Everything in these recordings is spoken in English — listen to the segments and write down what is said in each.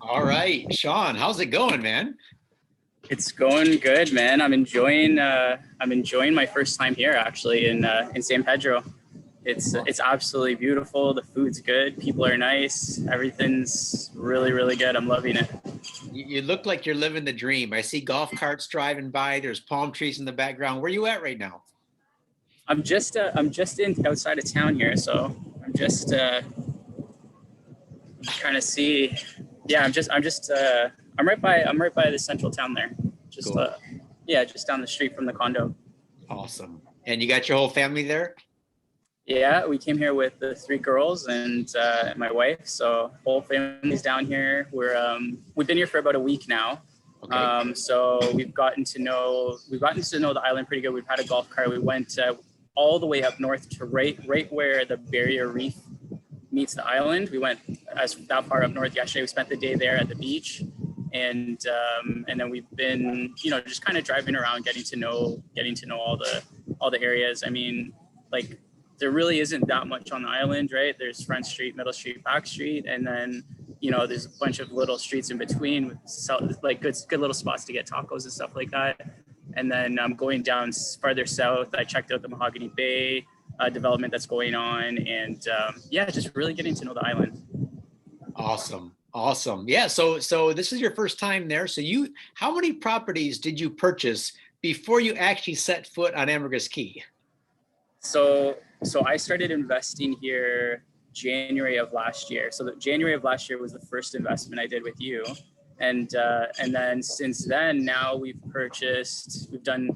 All right, Shawn, how's it going, man? It's going good, man. I'm enjoying my first time here actually in San Pedro. It's absolutely beautiful. The food's good. People are nice. Everything's really really good. I'm loving it. You look like you're living the dream. I see golf carts driving by. There's palm trees in the background. Where you at right now? I'm just in outside of town here, so I'm just trying to see. Yeah, I'm right by the central town there. Just Cool. yeah, just down the street from the condo. Awesome. And you got your whole family there? Yeah, we came here with the three girls and my wife. So whole family's down here. We've been here for about a week now. Okay. So we've gotten to know the island pretty good. We've had a golf cart. We went all the way up north to right where the barrier reef meets the island. We went as that far up north yesterday. We spent the day there at the beach, and then we've been just kind of driving around, getting to know all the areas. I mean, like, there really isn't that much on the island, right? There's Front Street, Middle Street, Back Street, and then there's a bunch of little streets in between with like good little spots to get tacos and stuff like that. And then going down farther south, I checked out the Mahogany Bay development that's going on, and yeah, just really getting to know the island. Awesome. Awesome. Yeah. So this is your first time there. How many properties did you purchase before you actually set foot on Ambergris Caye? So I started investing here January of last year. So the January of last year was the first investment I did with you, and then since then, now we've done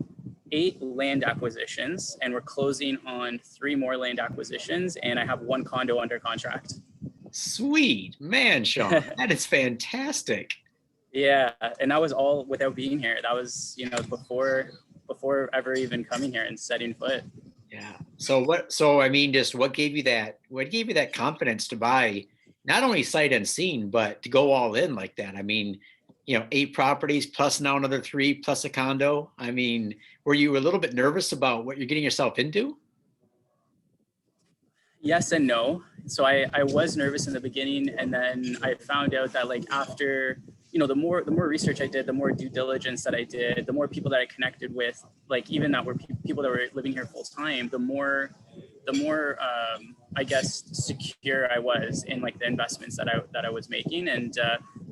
8 land acquisitions, and we're closing on 3 more land acquisitions, and I have 1 condo under contract. Sweet man, Shawn. That is fantastic. Yeah, and that was all without being here. That was before ever even coming here and setting foot. Yeah. So I mean, just what gave you that confidence to buy not only sight unseen, but to go all in like that? I mean, 8 properties plus now another 3 plus a condo. I mean, were you a little bit nervous about what you're getting yourself into? Yes and no. So I was nervous in the beginning, and then I found out that, like, after the more research I did, the more due diligence that I did, the more people that I connected with, like, even that were people that were living here full time, the more I guess secure I was in, like, the investments that I was making, and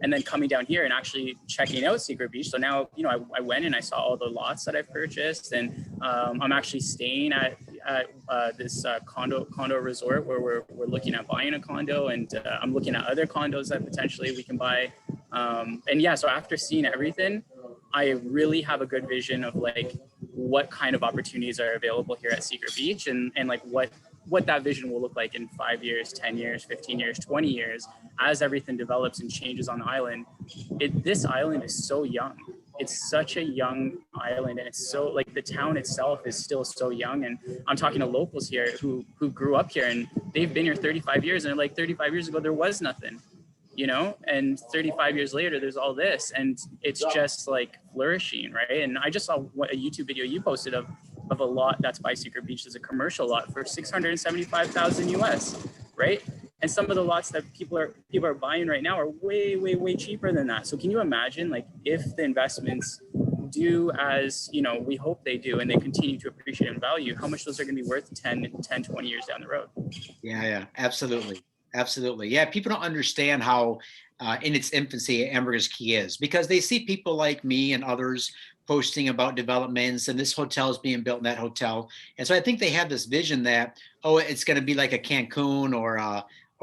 then coming down here and actually checking out Secret Beach. So now I went and I saw all the lots that I've purchased, and I'm actually staying at this condo resort where we're looking at buying a condo, and I'm looking at other condos that potentially we can buy. And yeah, so after seeing everything, I really have a good vision of, like, what kind of opportunities are available here at Secret Beach, and like what that vision will look like in 5 years, 10 years, 15 years, 20 years, as everything develops and changes on the island. This island is so young. It's such a young island, and it's so, like, the town itself is still so young. And I'm talking to locals here who grew up here, and they've been here 35 years, and they're like, 35 years ago, there was nothing. And 35 years later, there's all this, and it's just, like, flourishing, right? And I just saw a YouTube video you posted of a lot that's by Secret Beach. There's a commercial lot for 675,000 US, right? And some of the lots that people are buying right now are way, way, way cheaper than that. So can you imagine, like, if the investments do as we hope they do, and they continue to appreciate in value, how much those are going to be worth 20 years down the road? Yeah, absolutely. Absolutely. Yeah, people don't understand how in its infancy Ambergris Caye is, because they see people like me and others posting about developments and this hotel is being built in that hotel. And so I think they have this vision that, oh, it's going to be like a Cancun or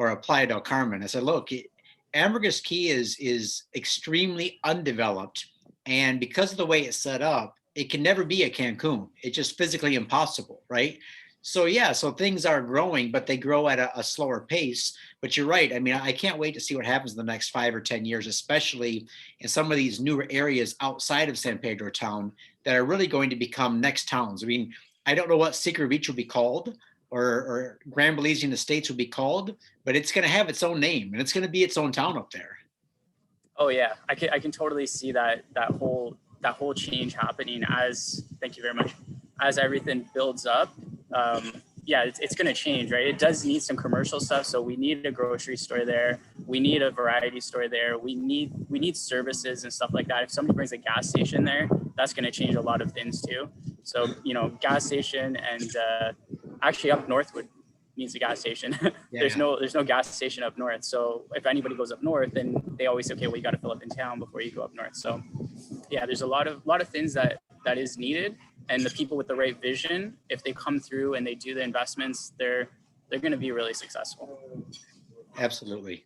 a Playa del Carmen. I said, look, Ambergris Caye is extremely undeveloped. And because of the way it's set up, it can never be a Cancun. It's just physically impossible, right? So yeah, so things are growing, but they grow at a slower pace. But you're right. I mean, I can't wait to see what happens in the next 5 or 10 years, especially in some of these newer areas outside of San Pedro town that are really going to become next towns. I mean, I don't know what Secret Beach will be called, or Grand Belize in the States will be called, but it's going to have its own name, and it's going to be its own town up there. Oh yeah, I can totally see that whole change happening, as, thank you very much, as everything builds up. yeah, it's going to change, right? It does need some commercial stuff. So we need a grocery store there. We need a variety store there. We need services and stuff like that. If somebody brings a gas station there, that's going to change a lot of things too. So, you know, gas station and actually up north needs a gas station. Yeah. There's no gas station up north. So if anybody goes up north, then they always say, okay, well, you got to fill up in town before you go up north. So yeah, there's a lot of things that is needed. And the people with the right vision, if they come through and they do the investments, they're going to be really successful. Absolutely.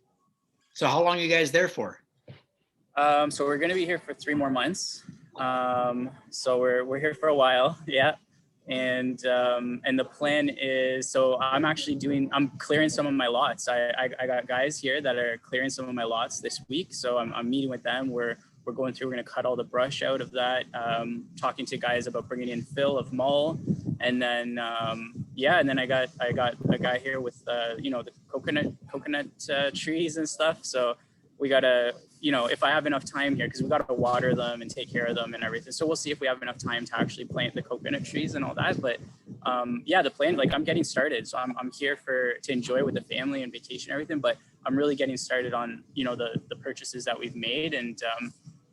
So how long are you guys there for? So we're going to be here for 3 more months. So we're here for a while. Yeah. And the plan is, so I'm clearing some of my lots. I got guys here that are clearing some of my lots this week. So I'm meeting with them. We're going through, we're going to cut all the brush out of that, talking to guys about bringing in fill of mull. And then, and then I got a guy here with, the coconut trees and stuff. So we got to, if I have enough time here, because we got to water them and take care of them and everything. So we'll see if we have enough time to actually plant the coconut trees and all that. But the plan, like I'm getting started. So I'm here to enjoy with the family and vacation and everything. But I'm really getting started on, the purchases that we've made. And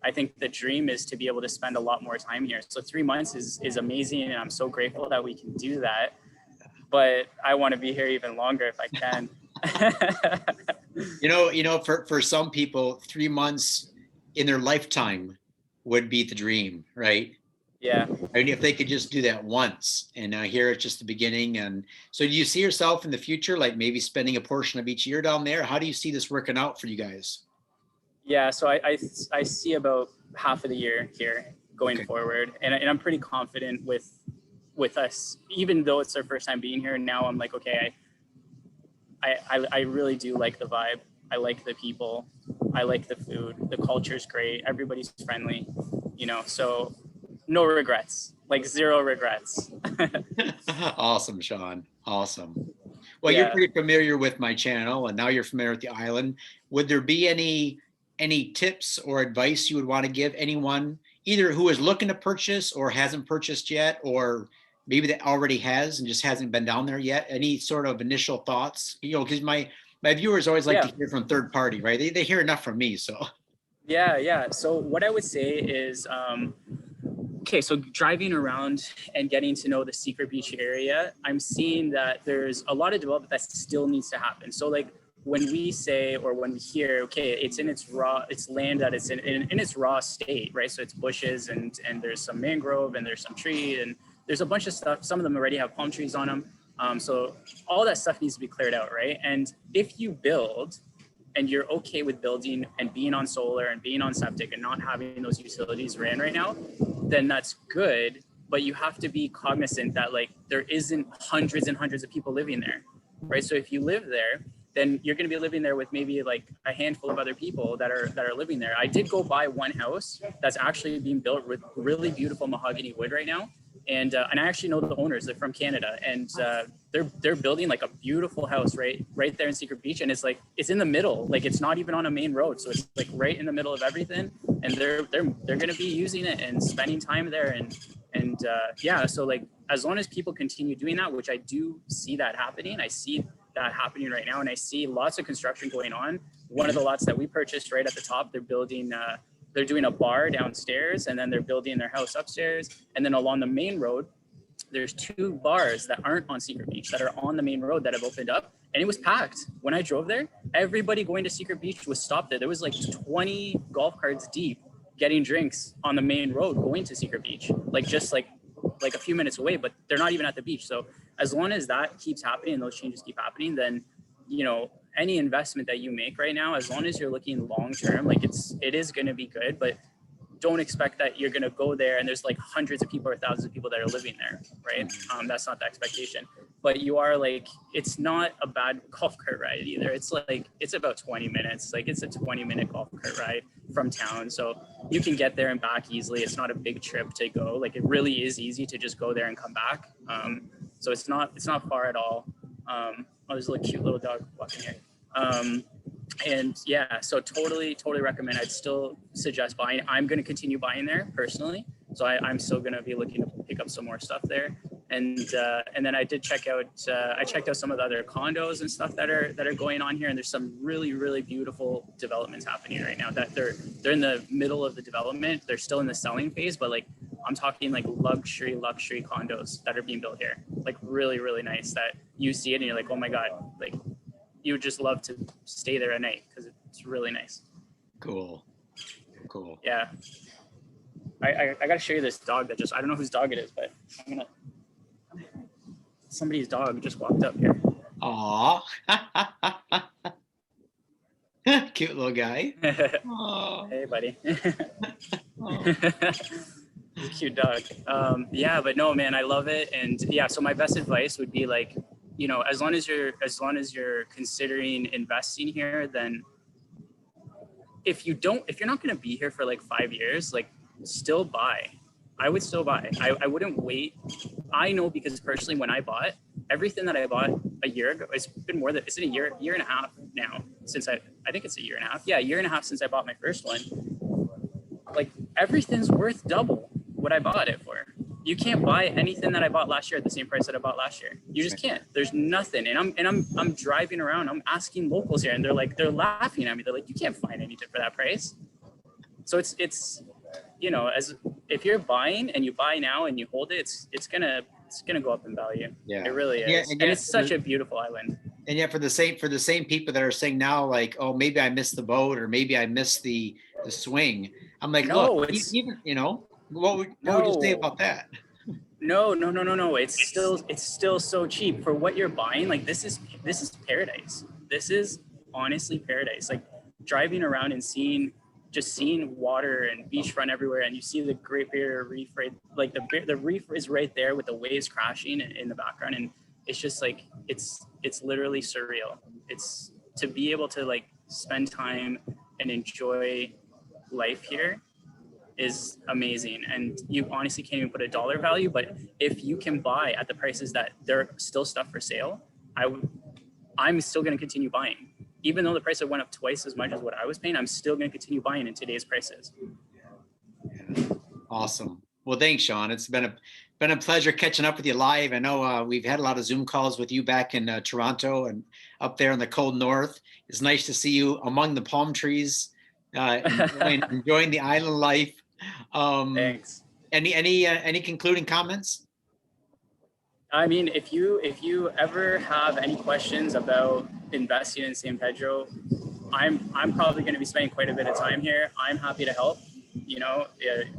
I think the dream is to be able to spend a lot more time here. So 3 months is amazing. And I'm so grateful that we can do that. But I want to be here even longer if I can. For some people, 3 months in their lifetime would be the dream, right? Yeah. I mean, if they could just do that once, and here it's just the beginning. And so do you see yourself in the future, like maybe spending a portion of each year down there? How do you see this working out for you guys? Yeah, so I see about half of the year here going forward, and I'm pretty confident with us, even though it's our first time being here. Now I'm like, okay, I really do like the vibe. I like the people. I like the food. The culture's great. Everybody's friendly, so no regrets, like 0 regrets. Awesome, Shawn. Awesome. Well, You're pretty familiar with my channel, and now you're familiar with the island. Would there be any tips or advice you would want to give anyone, either who is looking to purchase or hasn't purchased yet, or maybe that already has and just hasn't been down there yet? Any sort of initial thoughts? Because my viewers always like to hear from third party, right? They hear enough from me, so. Yeah. So what I would say is, so driving around and getting to know the Secret Beach area, I'm seeing that there's a lot of development that still needs to happen. So like when we say, or when we hear, okay, it's in its land that it's in its raw state, right? So it's bushes and there's some mangrove and there's some tree and there's a bunch of stuff. Some of them already have palm trees on them. So all that stuff needs to be cleared out, right? And if you build and you're okay with building and being on solar and being on septic and not having those utilities ran right now, then that's good. But you have to be cognizant that like there isn't hundreds and hundreds of people living there, right? So if you live there, then you're going to be living there with maybe like a handful of other people that are living there. I did go buy one house that's actually being built with really beautiful mahogany wood right now. And I actually know the owners. They're from Canada, and they're building like a beautiful house right there in Secret Beach, and it's in the middle. Like it's not even on a main road, so it's like right in the middle of everything. And they're going to be using it and spending time there, and so like as long as people continue doing that, which I do see that happening, I see that happening right now, and I see lots of construction going on. One of the lots that we purchased right at the top, they're building. They're doing a bar downstairs, and then they're building their house upstairs. And then along the main road, there's 2 bars that aren't on Secret Beach that are on the main road that have opened up. And it was packed. When I drove there, everybody going to Secret Beach was stopped there. There was like 20 golf carts deep getting drinks on the main road going to Secret Beach, like just like a few minutes away, but they're not even at the beach. So as long as that keeps happening and those changes keep happening, then, any investment that you make right now, as long as you're looking long term, like it is going to be good, but don't expect that you're going to go there and there's like hundreds of people or thousands of people that are living there, right? That's not the expectation. But you are like, it's not a bad golf cart ride either. It's about 20 minutes. Like it's a 20-minute golf cart ride from town. So you can get there and back easily. It's not a big trip to go. Like it really is easy to just go there and come back. So it's not far at all. There's a cute little dog walking here. So totally recommend. I'd still suggest buying. I'm going to continue buying there personally. So I'm still going to be looking to pick up some more stuff there. And then I did check out, I checked out some of the other condos and stuff that are going on here. And there's some really, really beautiful developments happening right now that they're in the middle of the development. They're still in the selling phase, but like, I'm talking like luxury condos that are being built here. Like really, really nice that you see it and you're like, oh my God, like you would just love to stay there at night because it's really nice. Cool. Yeah. I got to show you this dog that just, I don't know whose dog it is, but somebody's dog just walked up here. Aw. Cute little guy. Hey, buddy. Cute dog. Yeah, but no, man, I love it. And yeah, so my best advice would be like, you know, as long as you're considering investing here, then if you're not going to be here for like 5 years, like still buy. I would still buy. I wouldn't wait. I know because personally, when I bought everything that I bought a year ago, it's been more than, it's been a year and a half now since I think it's a year and a half. Yeah, a year and a half since I bought my first one. Like everything's worth double what I bought it for. You can't buy anything that I bought last year at the same price that I bought last year. You just can't. There's nothing. And I'm driving around. I'm asking locals here, and they're laughing at me. They're like, you can't find anything for that price. So it's you know, as if you're buying and you buy now and you hold it, it's gonna go up in value. Yeah, it really is. Yeah, and it's such a beautiful island. And yet for the same people that are saying now, like, oh, maybe I missed the boat or maybe I missed the swing. I'm like, no, look, even, you know, what would you say about that? No. It's still so cheap for what you're buying. Like this is paradise. This is honestly paradise. Like driving around and seeing water and beachfront everywhere, and you see the Great Barrier Reef, right? Like the reef is right there with the waves crashing in the background, and it's just like it's literally surreal. It's to be able to like spend time and enjoy life here is amazing, and you honestly can't even put a dollar value. But if you can buy at the prices that there are still stuff for sale, I'm still going to continue buying. Even though the price went up twice as much as what I was paying, I'm still going to continue buying in today's prices. Awesome. Well, thanks, Shawn. It's been a pleasure catching up with you live. I know we've had a lot of Zoom calls with you back in Toronto and up there in the cold north. It's nice to see you among the palm trees, enjoying the island life. Thanks. Any concluding comments? I mean, if you ever have any questions about investing in San Pedro, I'm probably going to be spending quite a bit of time here. I'm happy to help. You know,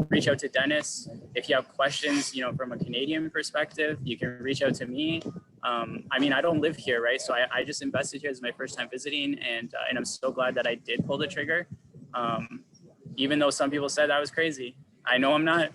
reach out to Dennis. If you have questions, you know, from a Canadian perspective, you can reach out to me. I mean, I don't live here, right? So I just invested here as my first time visiting, and I'm so glad that I did pull the trigger. Even though some people said I was crazy. I know I'm not.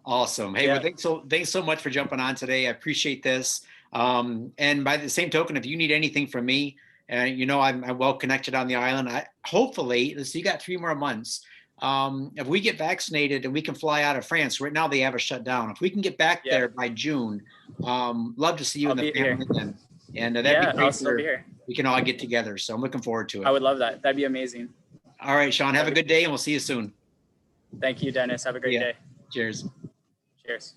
Awesome. Hey, yeah. Well, thanks so much for jumping on today. I appreciate this. And by the same token, if you need anything from me, you know, I'm well connected on the island. Hopefully, so you got 3 more months. If we get vaccinated and we can fly out of France, right now they have a shutdown. If we can get back there by June, love to see you in the family then. And that'd be great. I'll still be here. We can all get together. So I'm looking forward to it. I would love that. That'd be amazing. All right, Shawn, have a good day and we'll see you soon. Thank you, Dennis. Have a great day. Cheers. Cheers.